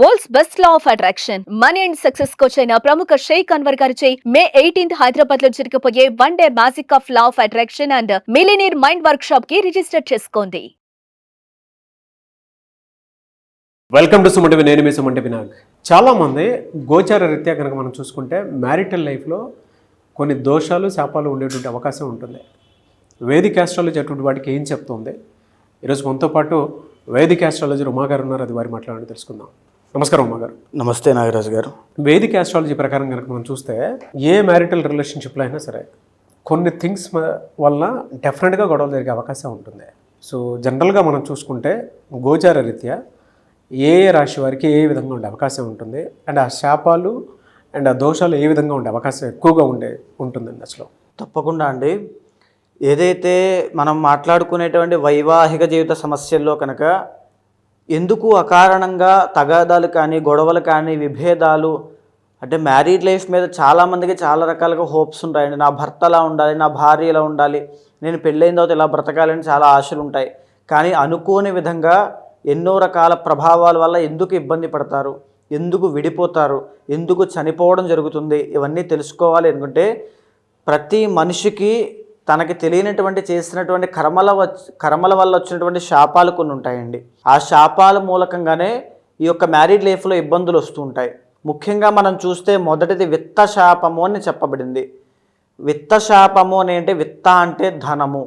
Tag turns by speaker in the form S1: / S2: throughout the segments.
S1: World's best law of attraction money and success coach అయిన ప్రముఖ షేక్ అన్వర్ గారిచే మే 18th హైదరాబాద్ లో జరగబోయే one day magic of law of attraction and millionaire mind workshop కి register చేసుకోండి.
S2: Welcome to Sumanti. నేను మీ సుమంటి వినాగ్. చాలామంది గోచార రీత్యా కనుక మనం చూసుకుంటే మ్యారిటల్ లైఫ్లో కొన్ని దోషాలు శాపాలు ఉండేటువంటి అవకాశం ఉంటుంది. వేదిక్ ఆస్ట్రాలజీ అటువంటి వాటికి ఏం చెప్తుంది? ఈరోజు మనతో పాటు వేదిక్ ఆస్ట్రాలజీ ఉమాగారు ఉన్నారు. అది వారి మాట్లాడాలని తెలుసుకుందాం. నమస్కారం ఉమాగారు.
S3: నమస్తే నాగరాజు గారు.
S2: వేదిక్ ఆస్ట్రాలజీ ప్రకారం కనుక మనం చూస్తే ఏ మ్యారిటల్ రిలేషన్షిప్లో అయినా సరే కొన్ని థింగ్స్ వల్ల డెఫినెట్గా గొడవలు జరిగే అవకాశం ఉంటుంది. సో జనరల్గా మనం చూసుకుంటే గోచార రీత్యా ఏ రాశి వారికి ఏ విధంగా ఉండే అవకాశం ఉంటుంది, అండ్ ఆ శాపాలు అండ్ ఆ దోషాలు ఏ విధంగా ఉండే అవకాశం ఎక్కువగా ఉంటుందండి అసలు?
S3: తప్పకుండా అండి. ఏదైతే మనం మాట్లాడుకునేటువంటి వైవాహిక జీవిత సమస్యల్లో కనుక ఎందుకు అకారణంగా తగాదాలు కానీ గొడవలు కానీ విభేదాలు, అంటే మ్యారీడ్ లైఫ్ మీద చాలామందికి చాలా రకాలుగా హోప్స్ ఉంటాయండి. నా భర్త ఎలా ఉండాలి, నా భార్య ఎలా ఉండాలి, నేను పెళ్ళైన తర్వాత ఇలా బ్రతకాలని చాలా ఆశలు ఉంటాయి. కానీ అనుకోని విధంగా ఎన్నో రకాల ప్రభావాల వల్ల ఎందుకు ఇబ్బంది పడతారు, ఎందుకు విడిపోతారు, ఎందుకు చనిపోవడం జరుగుతుంది, ఇవన్నీ తెలుసుకోవాలి అనుకుంటే ప్రతి మనిషికి తనకి తెలియనటువంటి చేసినటువంటి కర్మల వల్ల వచ్చినటువంటి శాపాలు కొన్ని ఉంటాయండి. ఆ శాపాల మూలకంగానే ఈ యొక్క మ్యారీడ్ లైఫ్లో ఇబ్బందులు వస్తూ ఉంటాయి. ముఖ్యంగా మనం చూస్తే మొదటిది విత్త శాపము అని చెప్పబడింది. విత్త శాపము అని అంటే విత్త అంటే ధనము,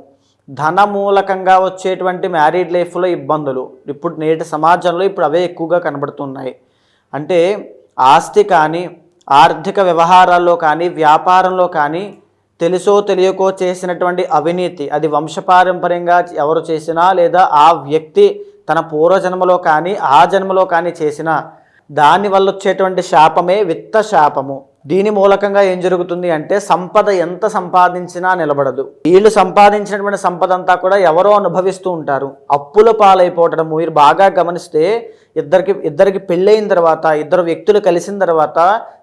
S3: ధన మూలకంగా వచ్చేటువంటి మ్యారీడ్ లైఫ్లో ఇబ్బందులు ఇప్పుడు నేటి సమాజంలో అవే ఎక్కువగా కనబడుతున్నాయి. అంటే ఆస్తి కానీ ఆర్థిక వ్యవహారాల్లో కానీ వ్యాపారంలో కానీ తెలుసో తెలియకో చేసినటువంటి అవినీతి, అది వంశపారంపర్యంగా ఎవరు చేసినా లేదా ఆ వ్యక్తి తన పూర్వజన్మలో కానీ ఆ జన్మలో కానీ చేసినా దానివల్ల వచ్చేటువంటి శాపమే విత్త శాపము. దీని మూలకంగా ఏం జరుగుతుంది అంటే సంపద ఎంత సంపాదించినా నిలబడదు. వీళ్ళు సంపాదించినటువంటి సంపద అంతా కూడా ఎవరో అనుభవిస్తూ ఉంటారు. అప్పుల పాలైపోవటం మీరు బాగా గమనిస్తే ఇద్దరికి పెళ్ళైన తర్వాత ఇద్దరు వ్యక్తులు కలిసిన తర్వాత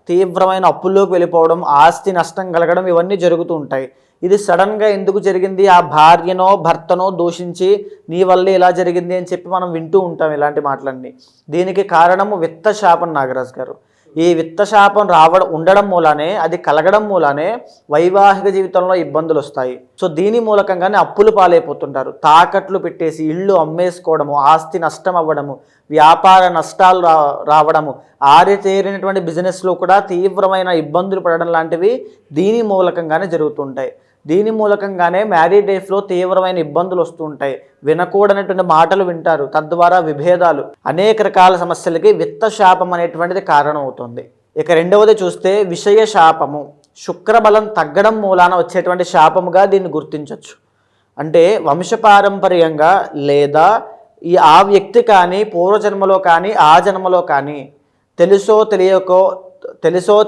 S3: తీవ్రమైన అప్పుల్లోకి వెళ్ళిపోవడం, ఆస్తి నష్టం కలగడం, ఇవన్నీ జరుగుతూ ఉంటాయి. ఇది సడన్గా ఎందుకు జరిగింది, ఆ భార్యనో భర్తనో దూషించి నీ వల్లే ఇలా జరిగింది అని చెప్పి మనం వింటూ ఉంటాం ఇలాంటి మాటలన్నీ. దీనికి కారణము విత్త శాపం నాగరాజు గారు. ఈ విత్త శాపం ఉండడం మూలానే, అది కలగడం మూలానే వైవాహిక జీవితంలో ఇబ్బందులు వస్తాయి. సో దీని మూలకంగానే అప్పులు పాలైపోతుంటారు. తాకట్లు పెట్టేసి ఇళ్ళు అమ్మేసుకోవడము, ఆస్తి నష్టం అవ్వడము, వ్యాపార నష్టాలు రావడము, ఆరితేరినటువంటి బిజినెస్లో కూడా తీవ్రమైన ఇబ్బందులు పడడం లాంటివి దీని మూలకంగానే జరుగుతుంటాయి. దీని మూలకంగానే మ్యారీడ్ లైఫ్లో తీవ్రమైన ఇబ్బందులు వస్తూ ఉంటాయి. వినకూడనటువంటి మాటలు వింటారు, తద్వారా విభేదాలు, అనేక రకాల సమస్యలకి విత్త శాపం అనేటువంటిది కారణం అవుతుంది. ఇక రెండవది చూస్తే విషయ శాపము. శుక్రబలం తగ్గడం మూలాన వచ్చేటువంటి శాపముగా దీన్ని గుర్తించవచ్చు. అంటే వంశపారంపర్యంగా లేదా ఆ వ్యక్తి కానీ పూర్వజన్మలో కానీ ఆ జన్మలో కానీ తెలుసో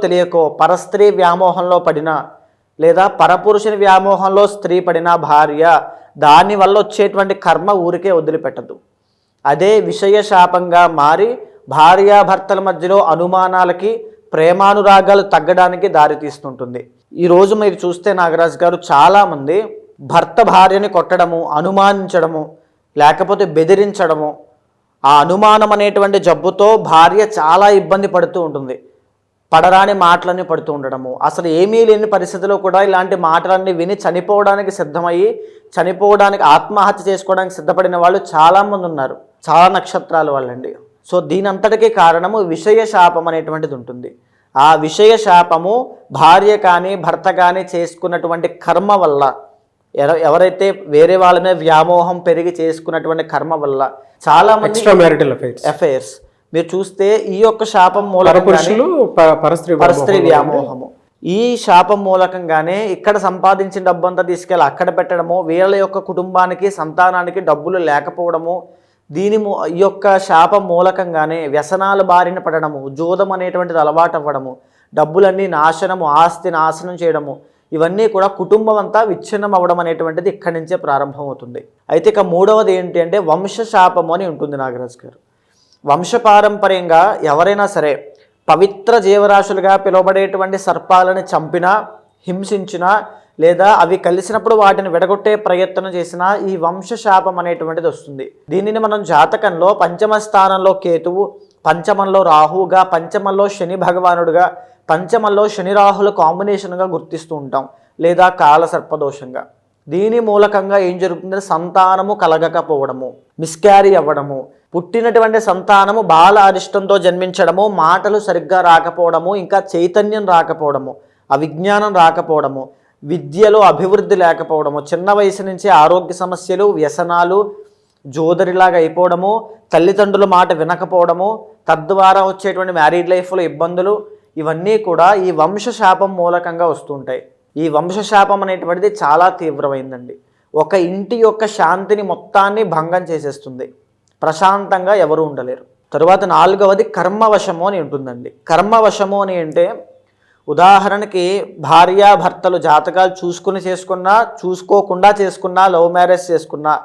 S3: తెలియకో పరస్త్రీ వ్యామోహంలో పడిన లేదా పరపురుషుని వ్యామోహంలో స్త్రీ పడిన భార్య, దానివల్ల వచ్చేటువంటి కర్మ ఊరికే వదిలిపెట్టదు. అదే విషయ శాపంగా మారి భార్యాభర్తల మధ్యలో అనుమానాలకి, ప్రేమానురాగాలు తగ్గడానికి దారితీస్తుంటుంది. ఈరోజు మీరు చూస్తే నాగరాజు గారు చాలామంది భర్త భార్యని కొట్టడము, అనుమానించడము, లేకపోతే బెదిరించడము, ఆ అనుమానం అనేటువంటి జబ్బుతో భార్య చాలా ఇబ్బంది పడుతూ ఉంటుంది. పడరాని మాటలన్నీ పడుతూ ఉండడము, అసలు ఏమీ లేని పరిస్థితిలో కూడా ఇలాంటి మాటలన్నీ విని చనిపోవడానికి ఆత్మహత్య చేసుకోవడానికి సిద్ధపడిన వాళ్ళు చాలామంది ఉన్నారు. చాలా నక్షత్రాల వాళ్ళండి. సో దీని అంతటికీ కారణము విషయ శాపం అనేటువంటిది ఉంటుంది. ఆ విషయ శాపము భార్య కానీ భర్త కానీ చేసుకున్నటువంటి కర్మ వల్ల, ఎవరైతే వేరే వాళ్ళ మీద వ్యామోహం పెరిగి చేసుకున్నటువంటి కర్మ వల్ల చాలా మంది అఫైర్స్ మీరు చూస్తే ఈ యొక్క శాపం పరస్త్రీ వ్యామోహము, ఈ శాపం మూలకంగానే ఇక్కడ సంపాదించిన డబ్బంతా తీసుకెళ్ళి అక్కడ పెట్టడము, వీళ్ళ యొక్క కుటుంబానికి సంతానానికి డబ్బులు లేకపోవడము, ఈ యొక్క శాపం మూలకంగానే వ్యసనాల బారిన పడడము, జూదం అనేటువంటిది అలవాటు అవ్వడము, డబ్బులన్నీ నాశనము, ఆస్తి నాశనం చేయడము, ఇవన్నీ కూడా కుటుంబం అంతా విచ్ఛిన్నం అవ్వడం అనేటువంటిది ఇక్కడి నుంచే ప్రారంభమవుతుంది. అయితే ఇక మూడవది ఏంటి అంటే వంశ శాపము అని ఉంటుంది నాగరాజు గారు. వంశపారంపర్యంగా ఎవరైనా సరే పవిత్ర జీవరాశులుగా పిలువబడేటువంటి సర్పాలను చంపినా, హింసించినా, లేదా అవి కలిసినప్పుడు వాటిని విడగొట్టే ప్రయత్నం చేసినా ఈ వంశశాపం అనేటువంటిది వస్తుంది. దీనిని మనం జాతకంలో పంచమ స్థానంలో కేతువు, పంచమంలో రాహువుగా, పంచమంలో శని భగవానుడుగా, పంచమంలో శని రాహుల కాంబినేషన్గా గుర్తిస్తూ ఉంటాం, లేదా కాలసర్పదోషంగా. దీని మూలకంగా ఏం జరుగుతుందంటే సంతానము కలగకపోవడము, మిస్క్యారీ అవ్వడము, పుట్టినటువంటి సంతానము బాల అరిష్టంతో జన్మించడము, మాటలు సరిగ్గా రాకపోవడము, ఇంకా చైతన్యం రాకపోవడము, అవిజ్ఞానం రాకపోవడము, విద్యలో అభివృద్ధి లేకపోవడము, చిన్న వయసు నుంచి ఆరోగ్య సమస్యలు, వ్యసనాలు, జోదరిలాగా అయిపోవడము, తల్లిదండ్రుల మాట వినకపోవడము, తద్వారా వచ్చేటువంటి మ్యారీడ్ లైఫ్లో ఇబ్బందులు, ఇవన్నీ కూడా ఈ వంశశాపం మూలకంగా వస్తుంటాయి. ఈ వంశశాపం అనేటువంటిది చాలా తీవ్రమైందండి. ఒక ఇంటి యొక్క శాంతిని మొత్తాన్ని భంగం చేసేస్తుంది. ప్రశాంతంగా ఎవరు ఉండలేరు. తరువాత 4వది కర్మవశము అని ఉంటుందండి. కర్మవశము అని అంటే ఉదాహరణకి భార్యాభర్తలు జాతకాలు చూసుకుని చేసుకున్నా, చూసుకోకుండా చేసుకున్నా, లవ్ మ్యారేజ్ చేసుకున్నా,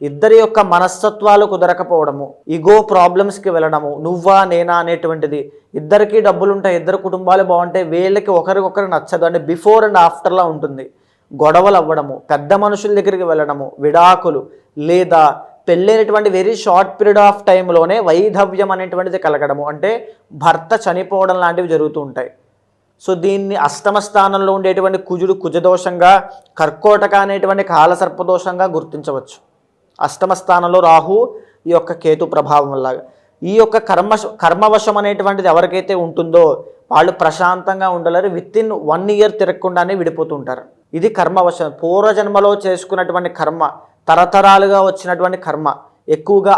S3: ఇద్దరి యొక్క మనస్తత్వాలు కుదరకపోవడము, ఈగో ప్రాబ్లమ్స్కి వెళ్ళడము, నువ్వా నేనా అనేటువంటిది, ఇద్దరికి డబ్బులుంటాయి, ఇద్దరు కుటుంబాలు బాగుంటాయి, వీళ్ళకి ఒకరికొకరు నచ్చదు అంటే బిఫోర్ అండ్ ఆఫ్టర్లా ఉంటుంది. గొడవలు అవ్వడము, పెద్ద మనుషుల దగ్గరికి వెళ్ళడము, విడాకులు, లేదా పెళ్ళైనటువంటి వెరీ షార్ట్ పీరియడ్ ఆఫ్ టైంలోనే వైధవ్యం అనేటువంటిది కలగడము, అంటే భర్త చనిపోవడం లాంటివి జరుగుతూ ఉంటాయి. సో దీన్ని అష్టమ స్థానంలో ఉండేటువంటి కుజుడు కుజదోషంగా, కర్కోటక అనేటువంటి కాలసర్పదోషంగా గుర్తించవచ్చు. అష్టమ స్థానంలో రాహు, ఈ యొక్క కేతు ప్రభావం వల్ల. ఈ యొక్క కర్మవశం అనేటువంటిది ఎవరికైతే ఉంటుందో వాళ్ళు ప్రశాంతంగా ఉండలేరు. విత్-ఇన్ 1 year తిరగకుండానే విడిపోతూ ఉంటారు. ఇది కర్మవశం. పూర్వజన్మలో చేసుకున్నటువంటి కర్మ, తరతరాలుగా వచ్చినటువంటి కర్మ, ఎక్కువగా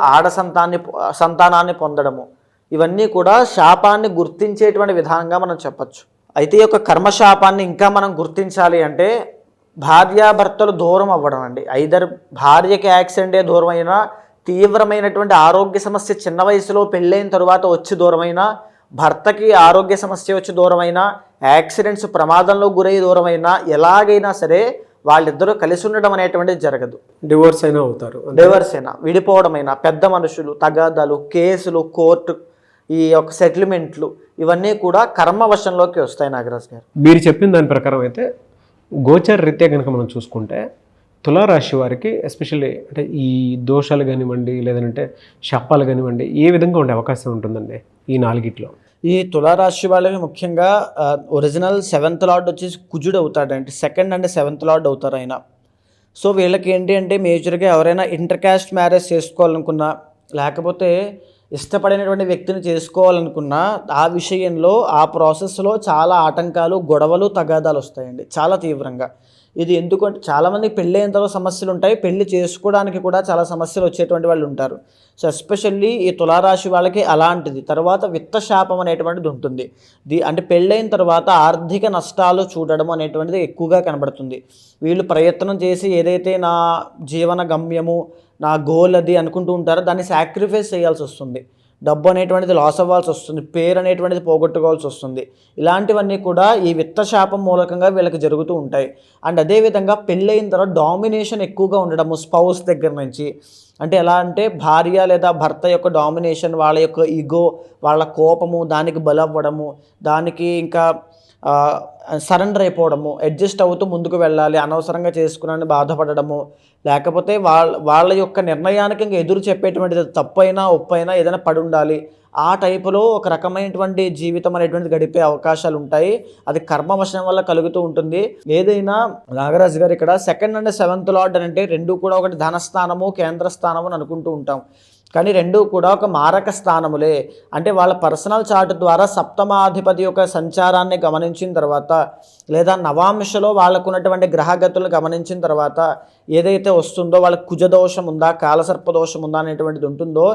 S3: సంతానాన్ని పొందడము, ఇవన్నీ కూడా శాపాన్ని గుర్తించేటువంటి విధానంగా మనం చెప్పచ్చు. అయితే ఈ యొక్క కర్మశాపాన్ని ఇంకా మనం గుర్తించాలి అంటే భార్యాభర్తలు దూరం అవ్వడం అండి. ఐదర్ భార్యకి యాక్సిడెంటే దూరం అయినా, తీవ్రమైనటువంటి ఆరోగ్య సమస్య చిన్న వయసులో పెళ్ళైన తరువాత వచ్చి దూరమైనా, భర్తకి ఆరోగ్య సమస్య వచ్చి దూరమైనా, యాక్సిడెంట్స్ ప్రమాదంలో గురై దూరమైనా, ఎలాగైనా సరే వాళ్ళిద్దరూ కలిసి ఉండడం అనేటువంటిది జరగదు.
S2: డివోర్స్ అయినా అవుతారు,
S3: డివోర్స్ అయినా, విడిపోవడమైనా, పెద్ద మనుషులు, తగాదాలు, కేసులు, కోర్టు, ఈ యొక్క సెటిల్మెంట్లు, ఇవన్నీ కూడా కర్మవశంలోకి వస్తాయి. నాగరాజ్ గారు,
S2: మీరు చెప్పిన దాని ప్రకారం అయితే గోచర రీత్యా కనుక మనం చూసుకుంటే తులారాశి వారికి ఎస్పెషల్లీ అంటే ఈ దోషాలు కానివ్వండి, లేదంటే శాపాలు కానివ్వండి, ఏ విధంగా ఉండే అవకాశం ఉంటుందండి ఈ 4
S3: ఈ తులారాశి వాళ్ళకి ముఖ్యంగా ఒరిజినల్ 7th లార్డ్ వచ్చేసి కుజుడు అవుతాడంటే, 2nd and 7th లార్డ్ అవుతారు ఆయన. సో వీళ్ళకి ఏంటి అంటే మేజర్గా ఎవరైనా ఇంటర్ క్యాస్ట్ మ్యారేజ్ చేసుకోవాలనుకున్నా, లేకపోతే ఇష్టపడినటువంటి వ్యక్తిని చేసుకోవాలనుకున్నా, ఆ విషయంలో ఆ ప్రాసెస్లో చాలా ఆటంకాలు, గొడవలు, తగాదాలు వస్తాయండి చాలా తీవ్రంగా. ఇది ఎందుకంటే చాలామందికి పెళ్ళి అయిన తర్వాత సమస్యలు ఉంటాయి, పెళ్లి చేసుకోవడానికి కూడా చాలా సమస్యలు వచ్చేటువంటి వాళ్ళు ఉంటారు. సో ఎస్పెషల్లీ ఈ తులారాశి వాళ్ళకి అలాంటిది. తర్వాత విత్తశాపం అనేటువంటిది ఉంటుంది. అంటే పెళ్ళైన తర్వాత ఆర్థిక నష్టాలు చూడడం అనేటువంటిది ఎక్కువగా కనబడుతుంది. వీళ్ళు ప్రయత్నం చేసి ఏదైతే నా జీవన గమ్యము, నా గోల్ అది అనుకుంటూ ఉంటారో దాన్ని సాక్రిఫైస్ చేయాల్సి వస్తుంది. డబ్బు అనేటువంటిది లాస్ అవ్వాల్సి వస్తుంది, పేరు అనేటువంటిది పోగొట్టుకోవాల్సి వస్తుంది. ఇలాంటివన్నీ కూడా ఈ విత్తశాపం మూలకంగా వీళ్ళకి జరుగుతూ ఉంటాయి. అండ్ అదేవిధంగా పెళ్ళైన తర్వాత డామినేషన్ ఎక్కువగా ఉండడము స్పౌస్ దగ్గర నుంచి. అంటే ఎలా అంటే భార్య లేదా భర్త యొక్క డామినేషన్, వాళ్ళ యొక్క ఈగో, వాళ్ళ కోపము, దానికి బలవ్వడము, దానికి ఇంకా సరెండర్ అయిపోవడము, అడ్జస్ట్ అవుతూ ముందుకు వెళ్ళాలి, అనవసరంగా చేసుకున్నానని బాధపడడము, లేకపోతే వాళ్ళ యొక్క నిర్ణయానికి ఇంకా ఎదురు చెప్పేటువంటిది తప్పైనా ఒప్పైనా ఏదైనా పడి ఉండాలి. ఆ టైపులో ఒక రకమైనటువంటి జీవితం అనేటువంటిది గడిపే అవకాశాలు ఉంటాయి. అది కర్మవశం వల్ల కలుగుతూ ఉంటుంది. ఏదైనా నాగరాజు గారు ఇక్కడ 2nd and 7th లార్డ్ అంటే రెండు కూడా ఒకటి ధనస్థానము, కేంద్ర స్థానము అని అనుకుంటూ ఉంటాం. కానీ రెండూ కూడా ఒక మారక స్థానములే. అంటే వాళ్ళ పర్సనల్ చార్ట్ ద్వారా సప్తమాధిపతి యొక్క సంచారాన్ని గమనించిన తర్వాత, లేదా నవాంశలో వాళ్ళకున్నటువంటి గ్రహగతులను గమనించిన తర్వాత ఏదైతే వస్తుందో, వాళ్ళకి కుజదోషం ఉందా, కాలసర్పదోషం ఉందా అనేటువంటిది ఉంటుందో,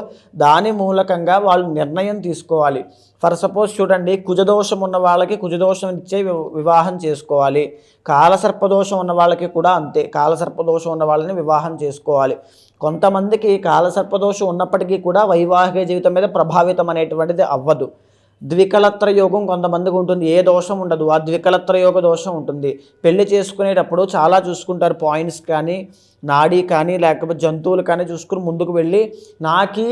S3: దాని మూలకంగా వాళ్ళు నిర్ణయం తీసుకోవాలి. ఫర్ సపోజ్ చూడండి, కుజదోషం ఉన్న వాళ్ళకి కుజదోషం ఇచ్చే వివాహం చేసుకోవాలి. కాలసర్పదోషం ఉన్న వాళ్ళకి కూడా అంతే, కాలసర్పదోషం ఉన్న వాళ్ళని వివాహం చేసుకోవాలి. కొంతమందికి కాలసర్పదోషం ఉన్నప్పటికీ కూడా వైవాహిక జీవితం మీద ప్రభావితం అనేటువంటిది అవ్వదు. ద్వికలత్ర యోగం కొంతమందికి ఉంటుంది, ఏ దోషం ఉండదు, ఆ ద్వికలత్ర యోగ దోషం ఉంటుంది. పెళ్లి చేసుకునేటప్పుడు చాలా చూసుకుంటారు, పాయింట్స్ కానీ, నాడీ కానీ, లేకపోతే జంతువులు కానీ చూసుకుని ముందుకు వెళ్ళి నాకి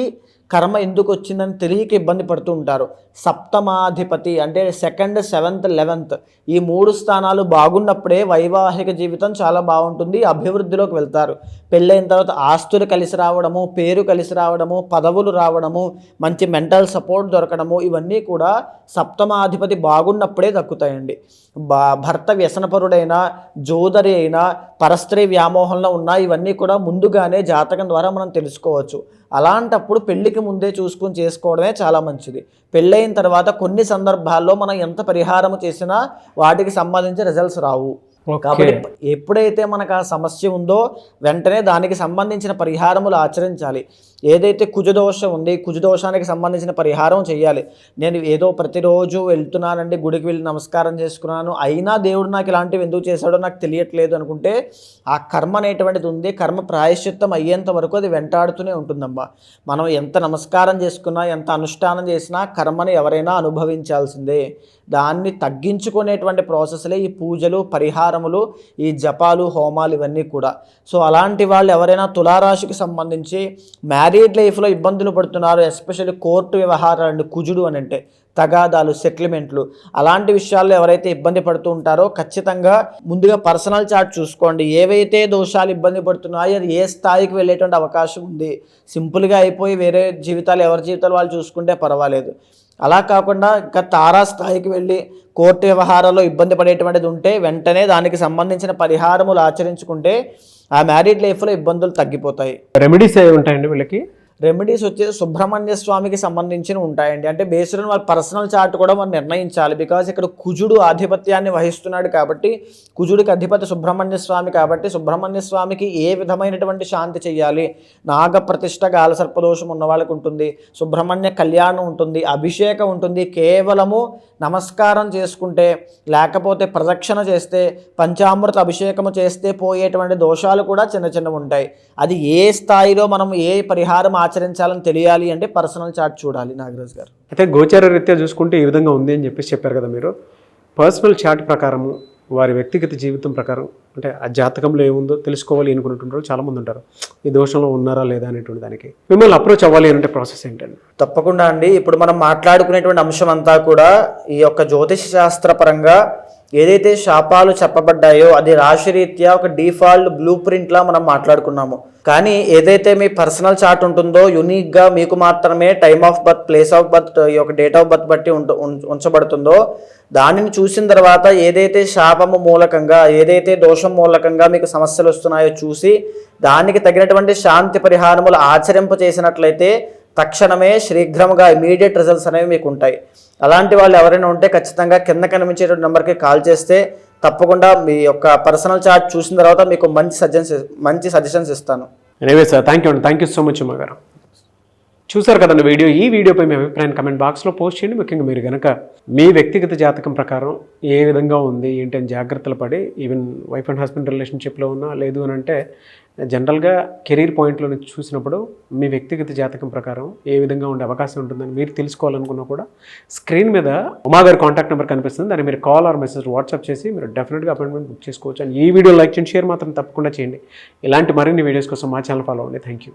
S3: కర్మ ఎందుకు వచ్చిందని తెలియక ఇబ్బంది పడుతూ ఉంటారు. సప్తమాధిపతి అంటే 2nd, 7th, 11th ఈ 3 స్థానాలు బాగున్నప్పుడే వైవాహిక జీవితం చాలా బాగుంటుంది, అభివృద్ధిలోకి వెళ్తారు. పెళ్ళైన తర్వాత ఆస్తులు కలిసి రావడము, పేరు కలిసి రావడము, పదవులు రావడము, మంచి మెంటల్ సపోర్ట్ దొరకడము, ఇవన్నీ కూడా సప్తమాధిపతి బాగున్నప్పుడే దక్కుతాయండి. భర్త వ్యసనపరుడైనా, జోదరి అయినా, పరస్త్రీ వ్యామోహంలో ఉన్నా ఇవన్నీ కూడా ముందుగానే జాతకం ద్వారా మనం తెలుసుకోవచ్చు. అలాంటప్పుడు పెళ్లికి ముందే చూసుకుని చేసుకోవడమే చాలా మంచిది. పెళ్ళైన తర్వాత కొన్ని సందర్భాల్లో మనం ఎంత పరిహారం చేసినా వాటికి సంబంధించి రిజల్ట్స్ రావు. కాబట్టి ఎప్పుడైతే మనకు ఆ సమస్య ఉందో వెంటనే దానికి సంబంధించిన పరిహారములు ఆచరించాలి. ఏదైతే కుజదోషం ఉంది, కుజదోషానికి సంబంధించిన పరిహారం చేయాలి. నేను ఏదో ప్రతిరోజు వెళ్తున్నానండి, గుడికి వెళ్ళి నమస్కారం చేసుకున్నాను, అయినా దేవుడు నాకు ఇలాంటివి ఎందుకు చేశాడో నాకు తెలియట్లేదు అనుకుంటే ఆ కర్మ అనేటువంటిది ఉంది. కర్మ ప్రాయశ్చిత్తం అయ్యేంత వరకు అది వెంటాడుతూనే ఉంటుందమ్మా. మనం ఎంత నమస్కారం చేసుకున్నా, ఎంత అనుష్ఠానం చేసినా కర్మని ఎవరైనా అనుభవించాల్సిందే. దాన్ని తగ్గించుకునేటువంటి ప్రాసెస్లే ఈ పూజలు, పరిహారములు, ఈ జపాలు, హోమాలు ఇవన్నీ కూడా. సో అలాంటి వాళ్ళు ఎవరైనా తులారాశికి సంబంధించి మ్యారీడ్ లైఫ్లో ఇబ్బందులు పడుతున్నారు, ఎస్పెషల్లీ కోర్టు వ్యవహారాలు, కుజుడు అని అంటే తగాదాలు, సెటిల్మెంట్లు, అలాంటి విషయాల్లో ఎవరైతే ఇబ్బంది పడుతూ ఉంటారో ఖచ్చితంగా ముందుగా పర్సనల్ చార్ట్ చూసుకోండి. ఏవైతే దోషాలు ఇబ్బంది పడుతున్నాయో అది ఏ స్థాయికి వెళ్ళేటువంటి అవకాశం ఉంది. సింపుల్గా అయిపోయి వేరే జీవితాలు, ఎవరి జీవితాలు వాళ్ళు చూసుకుంటే పర్వాలేదు. అలా కాకుండా ఇంకా తారా స్థాయికి వెళ్ళి కోర్టు వ్యవహారాల్లో ఇబ్బంది పడేటువంటిది ఉంటే వెంటనే దానికి సంబంధించిన పరిహారములు ఆచరించుకుంటే ఆ మ్యారీడ్ లైఫ్లో ఇబ్బందులు తగ్గిపోతాయి.
S2: రెమెడీస్ ఏమి ఉంటాయండి వీళ్ళకి?
S3: రెమెడీస్ వచ్చేసి సుబ్రహ్మణ్య స్వామికి సంబంధించినవి ఉంటాయండి. అంటే బేస్డ్ ఆన్ వాళ్ళ పర్సనల్ చార్ట్ కూడా మనం నిర్ణయించాలి. బికాజ్ ఇక్కడ కుజుడు ఆధిపత్యాన్ని వహిస్తున్నాడు కాబట్టి, కుజుడికి అధిపతి సుబ్రహ్మణ్య స్వామి కాబట్టి సుబ్రహ్మణ్య స్వామికి ఏ విధమైనటువంటి శాంతి చేయాలి, నాగప్రతిష్ఠ, గాలసర్పదోషం ఉన్న వాళ్ళకి ఉంటుంది, సుబ్రహ్మణ్య కళ్యాణం ఉంటుంది, అభిషేకం ఉంటుంది. కేవలము నమస్కారం చేసుకుంటే, లేకపోతే ప్రదక్షిణ చేస్తే, పంచామృత అభిషేకము చేస్తే పోయేటువంటి దోషాలు కూడా చిన్న చిన్నవి ఉంటాయి. అది ఏ స్థాయిలో మనం ఏ పరిహారం ఆచరించాలని తెలియాలి అంటే పర్సనల్ చార్ట్ చూడాలి నాగరాజ్ గారు.
S2: అయితే గోచార రీత్యా చూసుకుంటే ఈ విధంగా ఉంది అని చెప్పేసి చెప్పారు కదా మీరు. పర్సనల్ చార్ట్ ప్రకారము వారి వ్యక్తిగత జీవితం ప్రకారం అంటే ఆ జాతకంలో ఏముందో తెలుసుకోవాలి అనుకున్నట్టు చాలామంది ఉంటారు. ఈ దోషంలో ఉన్నారా లేదా అనేటువంటి దానికి మిమ్మల్ని అప్రోచ్ అవ్వాలి అంటే ప్రాసెస్ ఏంటండి?
S3: తప్పకుండా అండి. ఇప్పుడు మనం మాట్లాడుకునేటువంటి అంశం అంతా కూడా ఈ యొక్క జ్యోతిష శాస్త్ర పరంగా ఏదైతే శాపాలు చెప్పబడ్డాయో అది రాశిరీత్యా ఒక డిఫాల్ట్ బ్లూ ప్రింట్లా మనం మాట్లాడుకున్నాము. కానీ ఏదైతే మీ పర్సనల్ చార్ట్ ఉంటుందో యూనిక్గా మీకు మాత్రమే time of birth, place of birth, ఈ యొక్క డేట్ ఆఫ్ బర్త్ బట్టి ఉంచబడుతుందో దానిని చూసిన తర్వాత ఏదైతే శాపము మూలకంగా, ఏదైతే దోషం మూలకంగా మీకు సమస్యలు వస్తున్నాయో చూసి దానికి తగినటువంటి శాంతి పరిహారములు ఆచరింప చేసినట్లయితే తక్షణమే శీఘ్రముగా ఇమీడియట్ రిజల్ట్స్ అనేవి మీకు ఉంటాయి. అలాంటి వాళ్ళు ఎవరైనా ఉంటే ఖచ్చితంగా కింద కనిపించేటువంటి నెంబర్కి కాల్ చేస్తే తప్పకుండా మీ యొక్క పర్సనల్ చార్ట్ చూసిన తర్వాత మీకు మంచి సజెషన్స్ ఇస్తాను.
S2: Anyway sir, thank you so much Uma గారు. చూసారు కదండి వీడియో. ఈ వీడియోపై మీ అభిప్రాయాన్ని కమెంట్ బాక్స్లో పోస్ట్ చేయండి. ముఖ్యంగా మీరు కనుక మీ వ్యక్తిగత జాతకం ప్రకారం ఏ విధంగా ఉంది ఏంటని జాగ్రత్తలు పడి, ఈవెన్ వైఫ్ అండ్ హస్బెండ్ రిలేషన్షిప్లో ఉన్నా, లేదు అని అంటే జనరల్గా కెరీర్ పాయింట్లో చూసినప్పుడు మీ వ్యక్తిగత జాతకం ప్రకారం ఏ విధంగా ఉండే అవకాశం ఉంటుందని మీరు తెలుసుకోవాలనుకున్నా కూడా స్క్రీన్ మీద ఉమా గారి కాంటాక్ట్ నెంబర్ కనిపిస్తుంది. దాన్ని మీరు కాల్ ఆర్ మెసేజ్ వాట్సాప్ చేసి మీరు డెఫినెట్గా అపాయింట్మెంట్ బుక్ చేసుకోవచ్చు. అండ్ ఈ వీడియో లైక్ చేయండి, షేర్ మాత్రం తప్పకుండా చేయండి. ఇలాంటి మరిన్ని వీడియోస్ కోసం మా ఛానల్ ఫాలో అవ్వండి. Thank you.